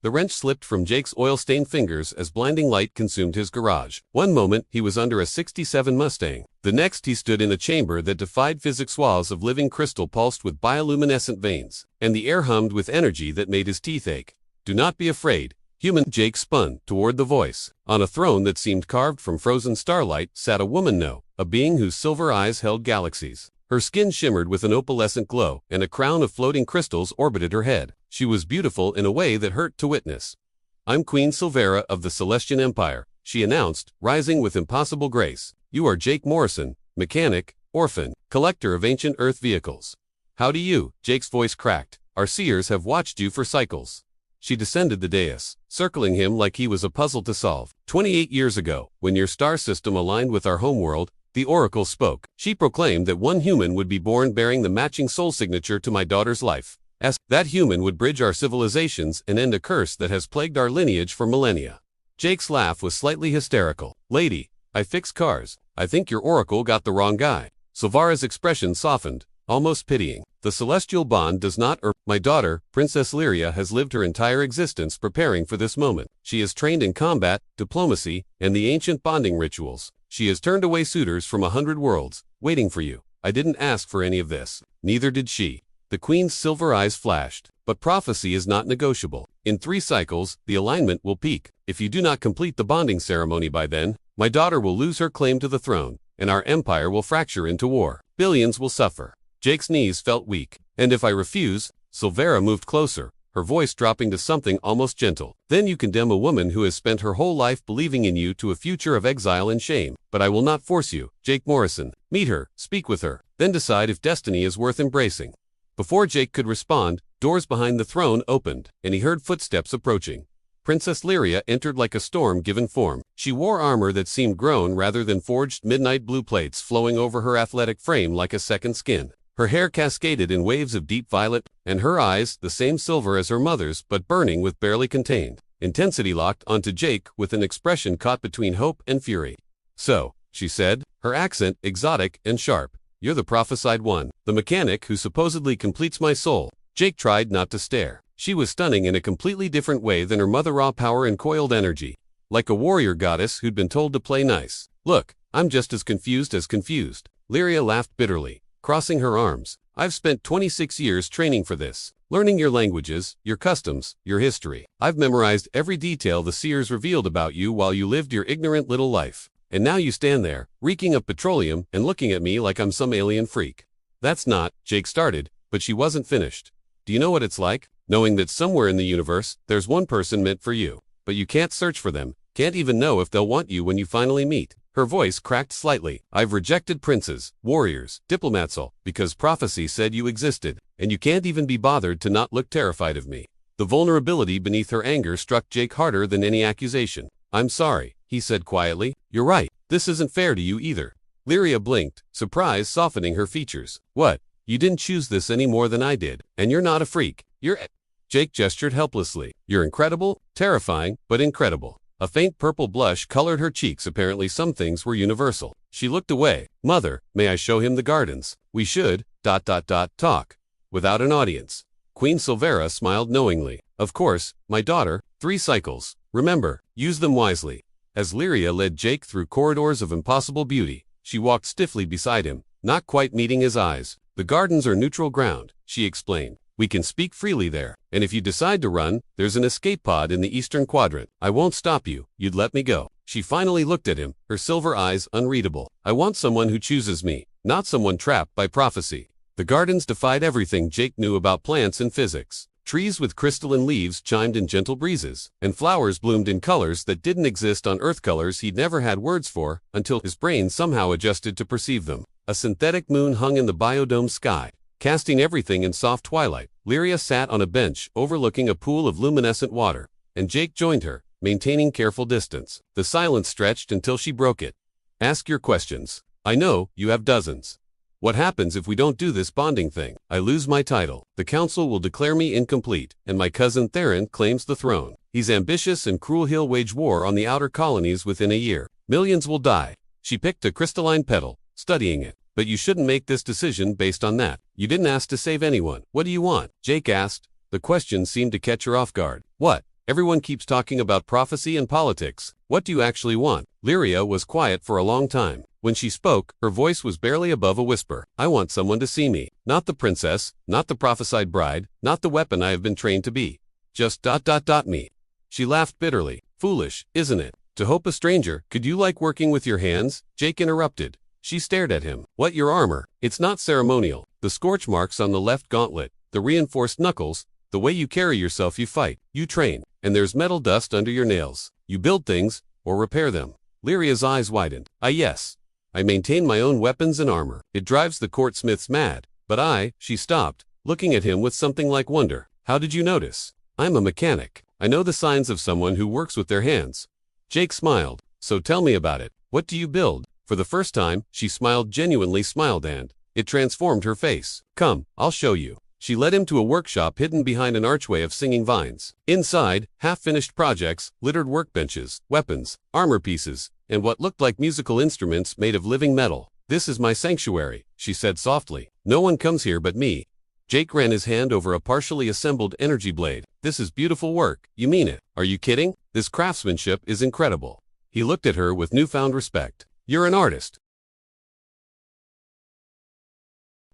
The wrench slipped from Jake's oil-stained fingers as blinding light consumed his garage. One moment, he was under a '67 Mustang. The next, he stood in a chamber that defied physics. Walls of living crystal pulsed with bioluminescent veins, and the air hummed with energy that made his teeth ache. "Do not be afraid, human." Jake spun toward the voice. On a throne that seemed carved from frozen starlight sat a woman, a being whose silver eyes held galaxies. Her skin shimmered with an opalescent glow, and a crown of floating crystals orbited her head. She was beautiful in a way that hurt to witness. "I'm Queen Silvera of the Celestian Empire," she announced, rising with impossible grace. "You are Jake Morrison, mechanic, orphan, collector of ancient Earth vehicles." "How do you?" Jake's voice cracked. "Our seers have watched you for cycles." She descended the dais, circling him like he was a puzzle to solve. 28 years ago, when your star system aligned with our homeworld, the Oracle spoke. She proclaimed that one human would be born bearing the matching soul signature to my daughter's life. That human would bridge our civilizations and end a curse that has plagued our lineage for millennia. Jake's laugh was slightly hysterical. "Lady, I fix cars. I think your Oracle got the wrong guy." Silvera's expression softened, almost pitying. "The celestial bond does not My daughter, Princess Lyria, has lived her entire existence preparing for this moment. She is trained in combat, diplomacy, and the ancient bonding rituals. She has turned away suitors from 100 worlds, waiting for you. I didn't ask for any of this. Neither did she." The queen's silver eyes flashed. "But prophecy is not negotiable. In 3 cycles, the alignment will peak. If you do not complete the bonding ceremony by then, my daughter will lose her claim to the throne, and our empire will fracture into war. Billions will suffer." Jake's knees felt weak. "And if I refuse?" Silvera moved closer, her voice dropping to something almost gentle. "Then you condemn a woman who has spent her whole life believing in you to a future of exile and shame. But I will not force you, Jake Morrison. Meet her, speak with her, then decide if destiny is worth embracing." Before Jake could respond, doors behind the throne opened, and he heard footsteps approaching. Princess Lyria entered like a storm given form. She wore armor that seemed grown rather than forged, midnight blue plates flowing over her athletic frame like a second skin. Her hair cascaded in waves of deep violet, and her eyes, the same silver as her mother's but burning with barely contained intensity, locked onto Jake with an expression caught between hope and fury. "So," she said, her accent exotic and sharp, "you're the prophesied one, the mechanic who supposedly completes my soul." Jake tried not to stare. She was stunning in a completely different way than her mother, raw power and coiled energy. Like a warrior goddess who'd been told to play nice. "Look, I'm just as confused as confused." Lyria laughed bitterly, crossing her arms. "I've spent 26 years training for this, learning your languages, your customs, your history. I've memorized every detail the seers revealed about you while you lived your ignorant little life. And now you stand there, reeking of petroleum and looking at me like I'm some alien freak." "That's not," Jake started, but she wasn't finished. "Do you know what it's like? Knowing that somewhere in the universe, there's one person meant for you, but you can't search for them, can't even know if they'll want you when you finally meet." Her voice cracked slightly. "I've rejected princes, warriors, diplomats, all because prophecy said you existed, and you can't even be bothered to not look terrified of me." The vulnerability beneath her anger struck Jake harder than any accusation. "I'm sorry," he said quietly. "You're right. This isn't fair to you either." Lyria blinked, surprise softening her features. "What? You didn't choose this any more than I did, and you're not a freak. You're..." Jake gestured helplessly. "You're incredible, terrifying, but incredible." A faint purple blush colored her cheeks. Apparently some things were universal. She looked away. "Mother, may I show him the gardens? We should, talk. Without an audience." Queen Silvera smiled knowingly. "Of course, my daughter, 3 cycles. Remember, use them wisely." As Lyria led Jake through corridors of impossible beauty, she walked stiffly beside him, not quite meeting his eyes. "The gardens are neutral ground," she explained. "We can speak freely there, and if you decide to run, there's an escape pod in the eastern quadrant. I won't stop you. You'd let me go." She finally looked at him, her silver eyes unreadable. "I want someone who chooses me, not someone trapped by prophecy." The gardens defied everything Jake knew about plants and physics. Trees with crystalline leaves chimed in gentle breezes, and flowers bloomed in colors that didn't exist on Earth, colors he'd never had words for until his brain somehow adjusted to perceive them. A synthetic moon hung in the biodome sky, casting everything in soft twilight. Lyria sat on a bench overlooking a pool of luminescent water, and Jake joined her, maintaining careful distance. The silence stretched until she broke it. "Ask your questions. I know you have dozens." "What happens if we don't do this bonding thing?" "I lose my title. The council will declare me incomplete, and my cousin Theron claims the throne. He's ambitious and cruel. He'll wage war on the outer colonies within a year. Millions will die." She picked a crystalline petal, studying it. "But you shouldn't make this decision based on that. You didn't ask to save anyone. What do you want?" Jake asked. The question seemed to catch her off guard. "What?" Everyone keeps talking about prophecy and politics. What do you actually want? Lyria was quiet for a long time. When she spoke, her voice was barely above a whisper. I want someone to see me. Not the princess, not the prophesied bride, not the weapon I have been trained to be. Just me. She laughed bitterly. Foolish, isn't it? To hope a stranger. Could you like working with your hands? Jake interrupted. She stared at him. What, your armor? It's not ceremonial. The scorch marks on the left gauntlet, the reinforced knuckles, the way you carry yourself, you fight, you train, and there's metal dust under your nails. You build things, or repair them. Lyria's eyes widened. Yes. I maintain my own weapons and armor. It drives the court smiths mad. But she stopped, looking at him with something like wonder. How did you notice? I'm a mechanic. I know the signs of someone who works with their hands. Jake smiled. So tell me about it. What do you build? For the first time, she genuinely smiled, and it transformed her face. Come, I'll show you. She led him to a workshop hidden behind an archway of singing vines. Inside, half-finished projects littered workbenches, weapons, armor pieces, and what looked like musical instruments made of living metal. This is my sanctuary, she said softly. No one comes here but me. Jake ran his hand over a partially assembled energy blade. This is beautiful work. You mean it? Are you kidding? This craftsmanship is incredible. He looked at her with newfound respect. You're an artist.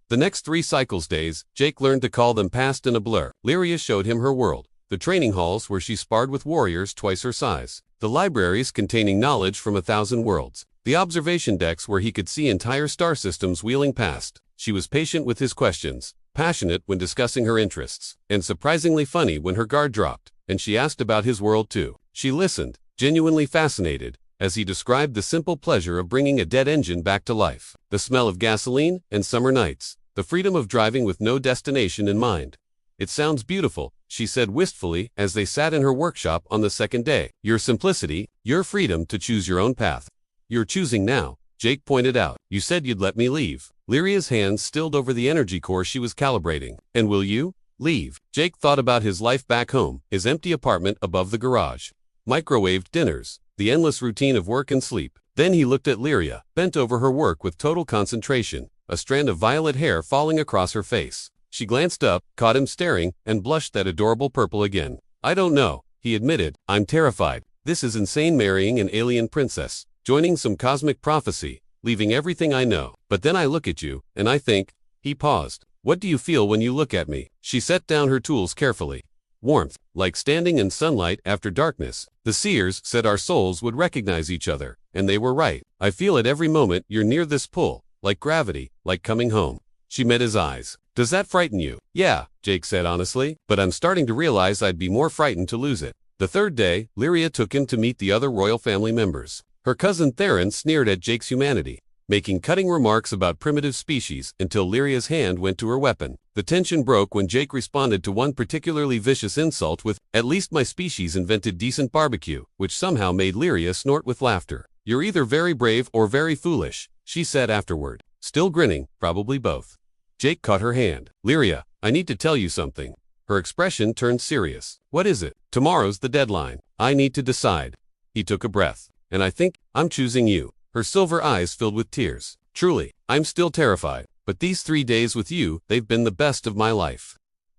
The next 3 cycles days, Jake learned to call them past in a blur. Lyria showed him her world. The training halls where she sparred with warriors twice her size. The libraries containing knowledge from 1,000 worlds. The observation decks where he could see entire star systems wheeling past. She was patient with his questions, passionate when discussing her interests, and surprisingly funny when her guard dropped, and she asked about his world too. She listened, genuinely fascinated, as he described the simple pleasure of bringing a dead engine back to life. The smell of gasoline and summer nights. The freedom of driving with no destination in mind. It sounds beautiful, she said wistfully as they sat in her workshop on the second day. Your simplicity, your freedom to choose your own path. You're choosing now, Jake pointed out. You said you'd let me leave. Lyria's hands stilled over the energy core she was calibrating. And will you? Leave. Jake thought about his life back home, his empty apartment above the garage. Microwaved dinners, the endless routine of work and sleep. Then he looked at Lyria, bent over her work with total concentration, a strand of violet hair falling across her face. She glanced up, caught him staring, and blushed that adorable purple again. I don't know, he admitted. I'm terrified. This is insane, marrying an alien princess, joining some cosmic prophecy, leaving everything I know. But then I look at you, and I think. He paused. What do you feel when you look at me? She set down her tools carefully. Warmth, like standing in sunlight after darkness. The seers said our souls would recognize each other, and they were right. I feel it every moment you're near, this pull, like gravity, like coming home. She met his eyes. Does that frighten you? Yeah, Jake said honestly, but I'm starting to realize I'd be more frightened to lose it. The third day, Lyria took him to meet the other royal family members. Her cousin Theron sneered at Jake's humanity, making cutting remarks about primitive species until Lyria's hand went to her weapon. The tension broke when Jake responded to one particularly vicious insult with, "At least my species invented decent barbecue," which somehow made Lyria snort with laughter. You're either very brave or very foolish, she said afterward, still grinning, probably both. Jake caught her hand. Lyria, I need to tell you something. Her expression turned serious. What is it? Tomorrow's the deadline. I need to decide. He took a breath. And I think, I'm choosing you. Her silver eyes filled with tears. Truly, I'm still terrified, but these 3 days with you, they've been the best of my life.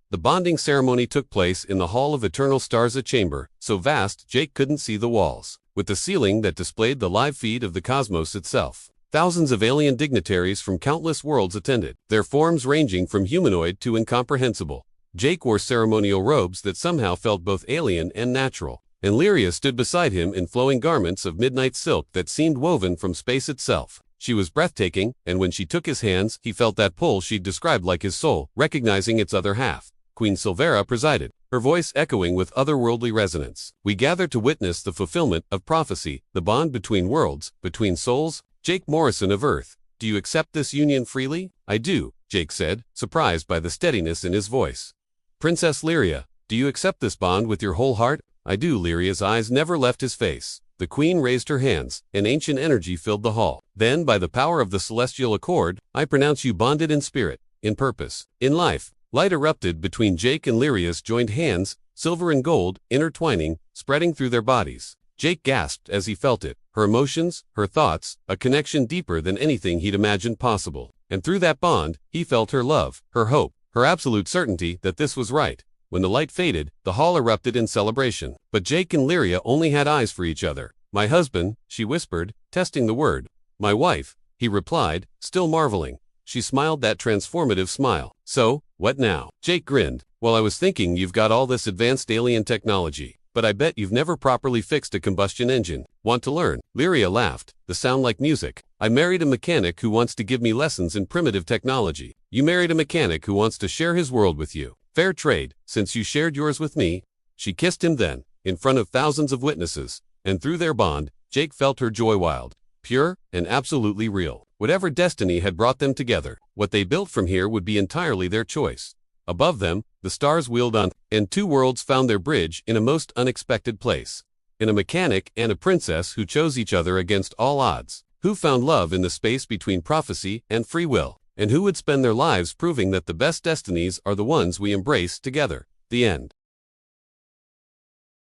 The bonding ceremony took place in the Hall of Eternal Stars, a chamber so vast Jake couldn't see the walls, with the ceiling that displayed the live feed of the cosmos itself. Thousands of alien dignitaries from countless worlds attended, their forms ranging from humanoid to incomprehensible. Jake wore ceremonial robes that somehow felt both alien and natural, and Lyria stood beside him in flowing garments of midnight silk that seemed woven from space itself. She was breathtaking, and when she took his hands, he felt that pull she'd described like his soul, recognizing its other half. Queen Silvera presided, her voice echoing with otherworldly resonance. We gather to witness the fulfillment of prophecy, the bond between worlds, between souls. Jake Morrison of Earth, do you accept this union freely? I do, Jake said, surprised by the steadiness in his voice. Princess Lyria, do you accept this bond with your whole heart? I do. Lyria's eyes never left his face. The queen raised her hands, and ancient energy filled the hall. Then, by the power of the celestial accord, I pronounce you bonded in spirit, in purpose, in life. Light erupted between Jake and Lyria's joined hands, silver and gold, intertwining, spreading through their bodies. Jake gasped as he felt it, her emotions, her thoughts, a connection deeper than anything he'd imagined possible. And through that bond, he felt her love, her hope, her absolute certainty that this was right. When the light faded, the hall erupted in celebration. But Jake and Lyria only had eyes for each other. "My husband," she whispered, testing the word. "My wife," he replied, still marveling. She smiled that transformative smile. "So, what now?" Jake grinned. "Well, I was thinking you've got all this advanced alien technology, but I bet you've never properly fixed a combustion engine. Want to learn?" Lyria laughed, the sound like music. "I married a mechanic who wants to give me lessons in primitive technology. You married a mechanic who wants to share his world with you. Fair trade, since you shared yours with me." She kissed him then, in front of thousands of witnesses, and through their bond, Jake felt her joy wild, pure, and absolutely real. Whatever destiny had brought them together, what they built from here would be entirely their choice. Above them, the stars wheeled on, and two worlds found their bridge in a most unexpected place. In a mechanic and a princess who chose each other against all odds, who found love in the space between prophecy and free will, and who would spend their lives proving that the best destinies are the ones we embrace together. The end.